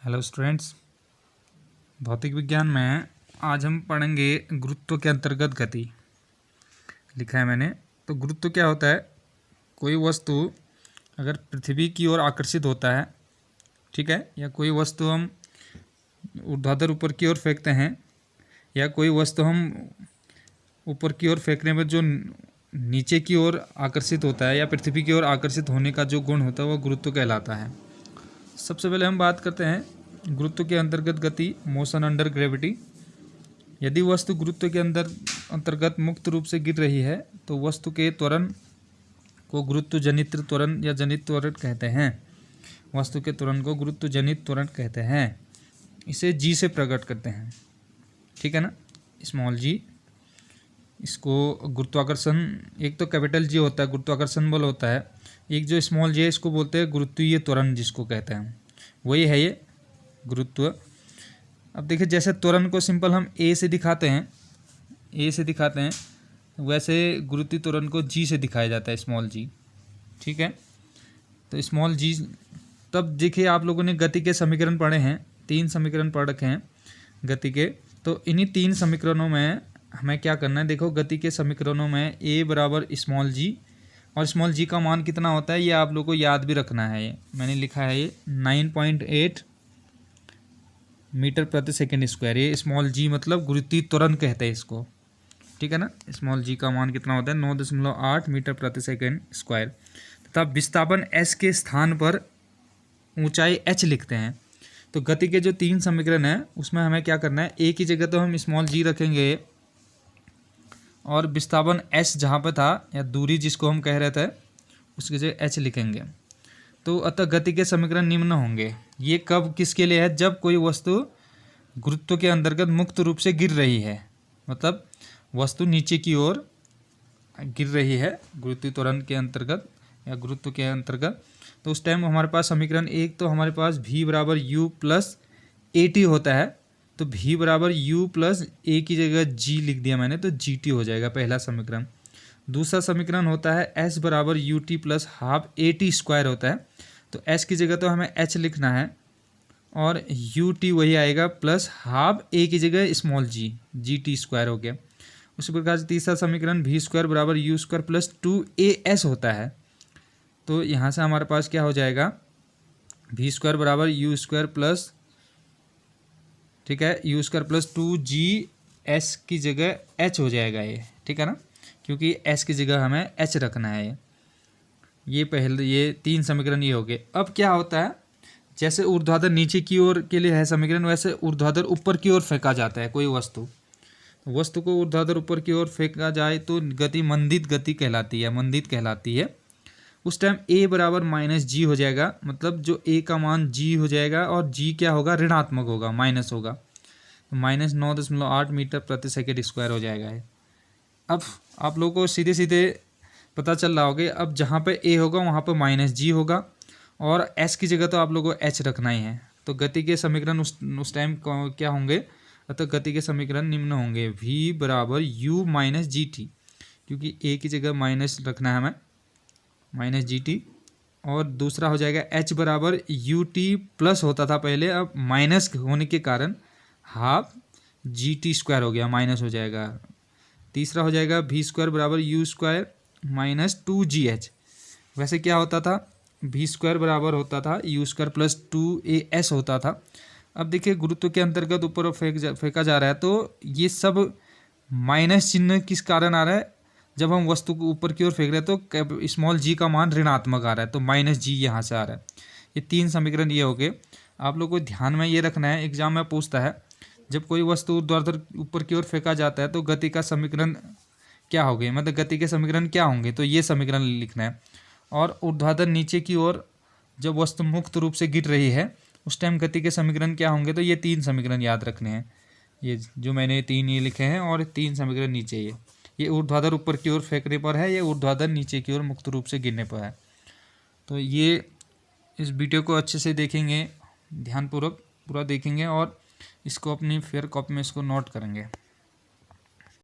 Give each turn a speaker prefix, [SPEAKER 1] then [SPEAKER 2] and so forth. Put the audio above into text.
[SPEAKER 1] Hello students, भौतिक विज्ञान में आज हम पढ़ेंगे गुरुत्व के अंतर्गत गति। लिखा है मैंने। तो गुरुत्व क्या होता है? कोई वस्तु अगर पृथ्वी की ओर आकर्षित होता है, ठीक है, या कोई वस्तु हम ऊर्ध्वाधर ऊपर की ओर फेंकते हैं, या कोई वस्तु हम ऊपर की ओर फेंकने में जो नीचे की ओर आकर्षित होता है या पृथ्वी की ओर आकर्षित होने का जो गुण होता है वह गुरुत्व कहलाता है। सबसे पहले हम बात करते हैं गुरुत्व के अंतर्गत गति, मोशन अंडर ग्रेविटी। यदि वस्तु गुरुत्व के अंतर्गत मुक्त रूप से गिर रही है तो वस्तु के त्वरण को गुरुत्व जनित त्वरण या जनित त्वरण कहते हैं। वस्तु के त्वरण को गुरुत्व जनित त्वरण कहते हैं। इसे जी से प्रकट करते हैं, ठीक है ना, स्मॉल जी। इसको गुरुत्वाकर्षण, एक तो कैपिटल जी होता है गुरुत्वाकर्षण बल होता है, एक जो स्मॉल जी है इसको बोलते हैं गुरुत्वीय त्वरण, जिसको कहते हैं वही है ये गुरुत्व। अब देखिए, जैसे त्वरण को सिंपल हम ए से दिखाते हैं, वैसे गुरुत्वीय त्वरण को जी से दिखाया जाता है, स्मॉल जी, ठीक है। तो स्मॉल जी, तब देखिए आप लोगों ने गति के समीकरण पढ़े हैं, 3 समीकरण पढ़ रखे हैं गति के। तो इन्हीं 3 समीकरणों में हमें क्या करना है, देखो गति के समीकरणों में ए बराबर स्मॉल जी, और स्मॉल जी का मान कितना होता है ये आप लोगों को याद भी रखना है। ये मैंने लिखा है, ये 9.8 मीटर प्रति सेकेंड स्क्वायर। ये स्मॉल जी मतलब गुरुत्वीय त्वरण कहते हैं इसको, ठीक है ना। स्मॉल जी का मान कितना होता है? 9.8 मीटर प्रति सेकेंड स्क्वायर। तथा विस्थापन एस के स्थान पर ऊंचाई एच लिखते हैं। तो गति के जो 3 समीकरण हैं उसमें हमें क्या करना है, एक ही जगह तो हम स्मॉल जी रखेंगे और विस्थापन एस जहाँ पर था या दूरी जिसको हम कह रहे थे उसकी जगह एच लिखेंगे। तो अतः गति के समीकरण निम्न होंगे। ये कब किसके लिए है? जब कोई वस्तु गुरुत्व के अंतर्गत मुक्त रूप से गिर रही है, मतलब वस्तु नीचे की ओर गिर रही है गुरुत्वीय त्वरण के अंतर्गत या गुरुत्व के अंतर्गत। तो उस टाइम हमारे पास समीकरण एक तो हमारे पास v बराबर यू प्लस ए टी होता है। तो v बराबर यू प्लस ए की जगह g लिख दिया मैंने, तो gt हो जाएगा पहला समीकरण। दूसरा समीकरण होता है s बराबर U T plus half A T square होता है। तो s की जगह तो हमें h लिखना है और यू टी वही आएगा प्लस हाफ ए की जगह स्मॉल जी, जी टी स्क्वायर हो गया। उसी प्रकार से तीसरा समीकरण v स्क्वायर बराबर यू स्क्वायर प्लस 2as होता है। तो यहाँ से हमारे पास क्या हो जाएगा, v स्क्वायर बराबर यू स्क्वायर प्लस, ठीक है, you square plus 2g s की जगह h हो जाएगा ये, ठीक है ना, क्योंकि s की जगह हमें h रखना है। ये पहले ये 3 समीकरण ये हो गए। अब क्या होता है, जैसे ऊर्ध्वाधर नीचे की ओर के लिए है समीकरण, वैसे ऊर्ध्वाधर ऊपर की ओर फेंका जाता है कोई वस्तु को ऊर्ध्वाधर ऊपर की ओर फेंका जाए तो गति मंदित गति कहलाती है। उस टाइम a बराबर माइनस जी हो जाएगा, मतलब जो a का मान g हो जाएगा और g क्या होगा, ऋणात्मक होगा, माइनस होगा। तो माइनस 9.8 मीटर प्रति सेकेंड स्क्वायर हो जाएगा ये। अब आप लोगों को सीधे सीधे पता चल रहा होगा, अब जहाँ पे a होगा वहाँ पे माइनस जी होगा और s की जगह तो आप लोगों को h रखना ही है। तो गति के समीकरण उस टाइम क्या होंगे, अतः गति के समीकरण निम्न होंगे। v बराबर u माइनस जी टी, क्योंकि a की जगह माइनस रखना है हमें, माइनस जी टी। और दूसरा हो जाएगा h बराबर यू टी प्लस होता था पहले, अब माइनस होने के कारण हाफ जी टी स्क्वायर हो गया, माइनस हो जाएगा। तीसरा हो जाएगा v स्क्वायर बराबर यू स्क्वायर माइनस 2gh। वैसे क्या होता था, v स्क्वायर बराबर होता था यू स्क्वायर प्लस 2as होता था। अब देखिए गुरुत्व के अंतर्गत ऊपर फेंका जा रहा है, तो ये सब माइनस चिन्ह किस कारण आ रहा है, जब हम वस्तु को ऊपर की ओर फेंक रहे हैं तो स्मॉल जी का मान ऋणात्मक आ रहा है, तो माइनस जी यहाँ से आ रहा है। ये 3 समीकरण ये हो गए। आप लोग को ध्यान में ये रखना है, एग्जाम में पूछता है जब कोई वस्तु ऊर्ध्वाधर ऊपर की ओर फेंका जाता है तो गति का समीकरण क्या हो गए, मतलब गति के समीकरण क्या होंगे, तो ये समीकरण लिखना है। और ऊर्ध्वाधर नीचे की ओर जब वस्तु मुक्त रूप से गिर रही है उस टाइम गति के समीकरण क्या होंगे, तो ये 3 समीकरण याद रखने हैं। ये जो मैंने 3 ये लिखे हैं और 3 समीकरण नीचे ये ऊर्ध्वाधर ऊपर की ओर फेंकने पर है, ये ऊर्ध्वाधर नीचे की ओर मुक्त रूप से गिरने पर है। तो ये इस वीडियो को अच्छे से देखेंगे, ध्यानपूर्वक पूरा देखेंगे और इसको अपनी फेयर कॉपी में इसको नोट करेंगे।